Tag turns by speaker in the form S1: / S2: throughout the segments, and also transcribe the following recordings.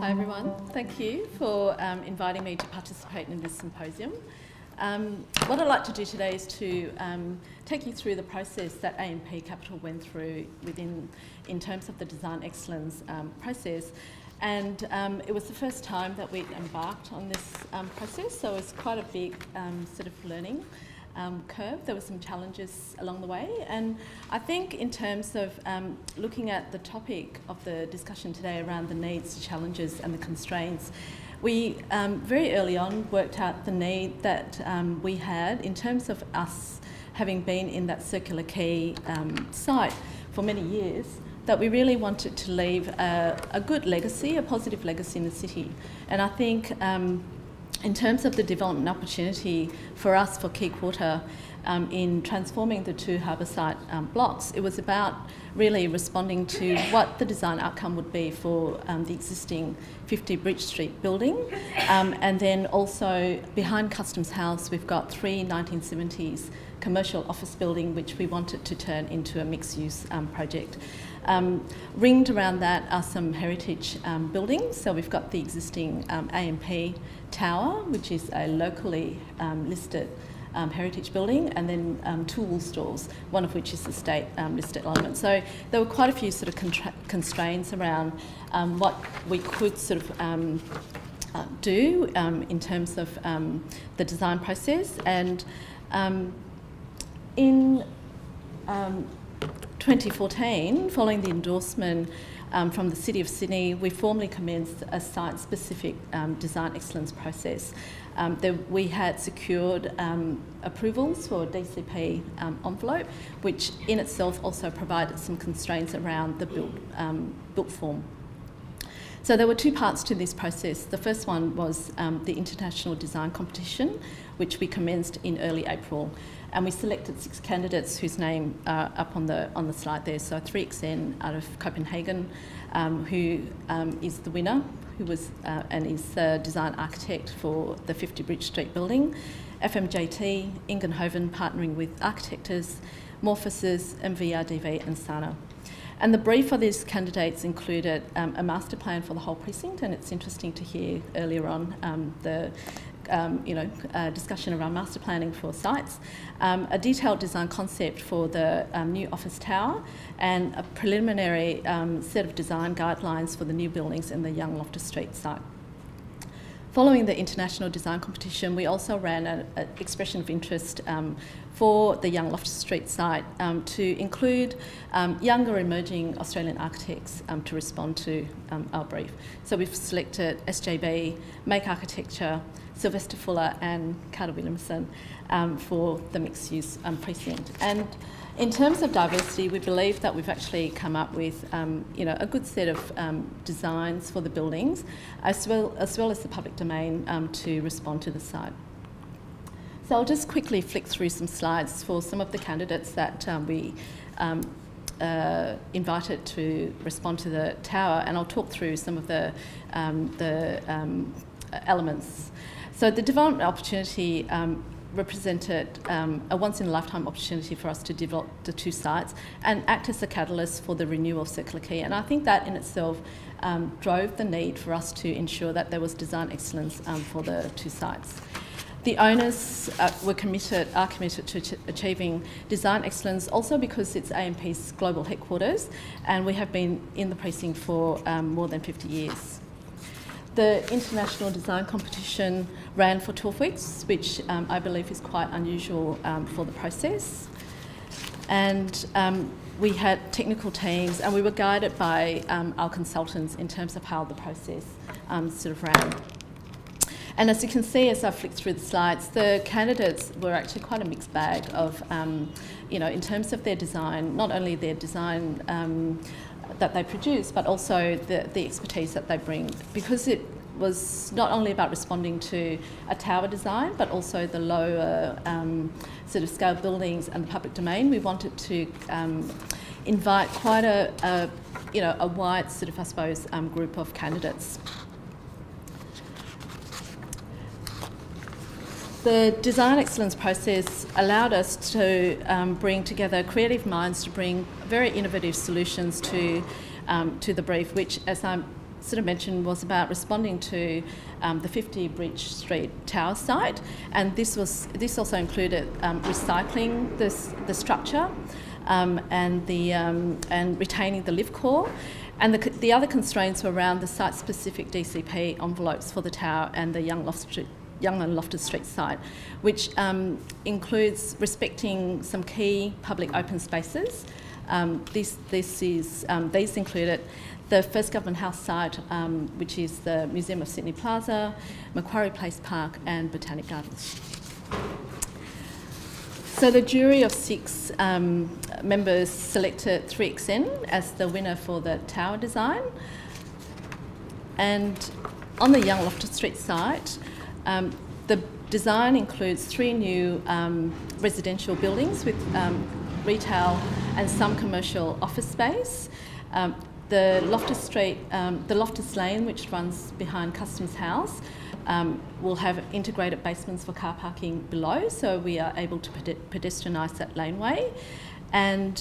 S1: Hi everyone, thank you for inviting me to participate in this symposium. What I'd like to do today is to take you through the process that AMP Capital went through in terms of the design excellence process. And it was the first time that we embarked on this process, so it's quite a big sort of learning curve. There were some challenges along the way, and I think in terms of looking at the topic of the discussion today around the needs, the challenges and the constraints, we very early on worked out the need that we had in terms of us having been in that Circular Quay site for many years, that we really wanted to leave a good legacy, a positive legacy in the city. And I think in terms of the development opportunity for us for Quay Quarter in transforming the two harbourside blocks, it was about really responding to what the design outcome would be for the existing 50 Bridge Street building. And then also behind Customs House, we've got three 1970s commercial office building which we wanted to turn into a mixed-use project. Ringed around that are some heritage buildings. So we've got the existing AMP Tower, which is a locally listed heritage building, and then two wool stores, one of which is the state listed element. So there were quite a few sort of constraints around what we could sort of do in terms of the design process. And in 2014, following the endorsement from the City of Sydney, we formally commenced a site-specific design excellence process. We had secured approvals for a DCP envelope, which in itself also provided some constraints around the built form. So there were two parts to this process. The first one was the International Design Competition, which we commenced in early April. And we selected 6 candidates whose name are up on the slide there. So 3XN out of Copenhagen, who is the winner, who was and is the design architect for the 50 Bridge Street building. FMJT, Ingenhoven partnering with Architects, Morphosis, MVRDV and Sana. And the brief for these candidates included a master plan for the whole precinct, and it's interesting to hear earlier on the discussion around master planning for sites, a detailed design concept for the new office tower, and a preliminary set of design guidelines for the new buildings in the Young Loftus Street site. Following the international design competition, we also ran an expression of interest for the Young Loftus Street site to include younger emerging Australian architects to respond to our brief. So we've selected SJB, Make Architecture, Sylvester Fuller and Carter Williamson for the mixed-use precinct. And in terms of diversity, we believe that we've actually come up with a good set of designs for the buildings, as well as the public domain to respond to the site. So I'll just quickly flick through some slides for some of the candidates that we invited to respond to the tower, and I'll talk through some of the elements. So the development opportunity represented a once-in-a-lifetime opportunity for us to develop the two sites and act as a catalyst for the renewal of Circular Quay. And I think that in itself drove the need for us to ensure that there was design excellence for the two sites. The owners are committed to achieving design excellence also because it's AMP's global headquarters, and we have been in the precinct for more than 50 years. The international design competition ran for 12 weeks, which I believe is quite unusual for the process. And we had technical teams, and we were guided by our consultants in terms of how the process sort of ran. And as you can see, as I flick through the slides, the candidates were actually quite a mixed bag of, in terms of their design, not only their design that they produce, but also the expertise that they bring, because it was not only about responding to a tower design, but also the lower sort of scale buildings and the public domain. We wanted to invite quite a wide sort of, I suppose, group of candidates. The design excellence process allowed us to bring together creative minds to bring very innovative solutions to the brief, which, as I sort of mentioned was about responding to the 50 Bridge Street tower site, and this also included recycling the structure and retaining the lift core. And the other constraints were around the site-specific DCP envelopes for the tower and the Young and Loftus Street site, which includes respecting some key public open spaces. These included the First Government House site, which is the Museum of Sydney Plaza, Macquarie Place Park and Botanic Gardens. So the jury of 6 members selected 3XN as the winner for the tower design. And on the Young Loftus Street site, the design includes 3 new residential buildings with retail and some commercial office space. The Loftus Lane, which runs behind Customs House, will have integrated basements for car parking below, so we are able to pedestrianise that laneway. And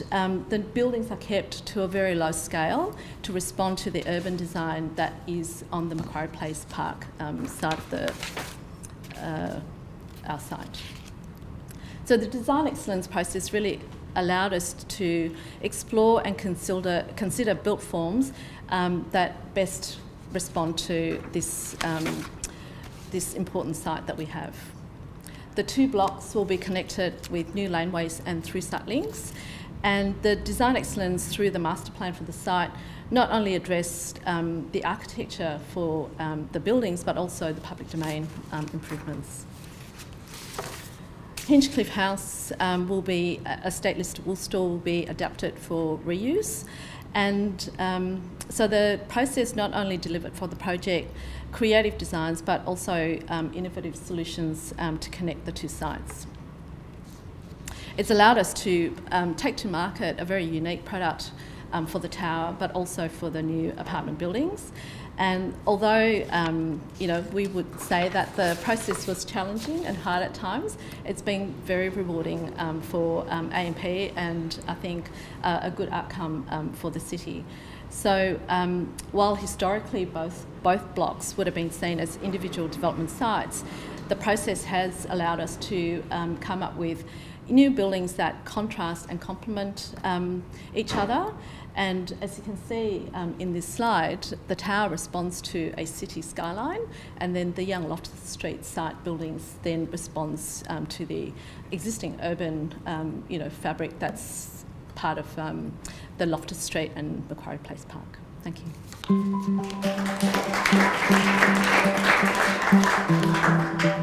S1: the buildings are kept to a very low scale to respond to the urban design that is on the Macquarie Place Park side of our site. So the design excellence process really allowed us to explore and consider built forms that best respond to this important site that we have. The 2 blocks will be connected with new laneways and through-site links, and the design excellence through the master plan for the site not only addressed the architecture for the buildings, but also the public domain improvements. Hinchcliffe House will be a state-listed wool store, will be adapted for reuse, and so the process not only delivered for the project creative designs, but also innovative solutions to connect the 2 sites. It's allowed us to take to market a very unique product for the tower, but also for the new apartment buildings. And although we would say that the process was challenging and hard at times, it's been very rewarding for AMP, and I think a good outcome for the city. So while historically both blocks would have been seen as individual development sites, the process has allowed us to come up with new buildings that contrast and complement each other. And as you can see in this slide, the tower responds to a city skyline, and then the Young Loftus Street site buildings then responds to the existing urban fabric that's part of the Loftus Street and Macquarie Place Park. Thank you.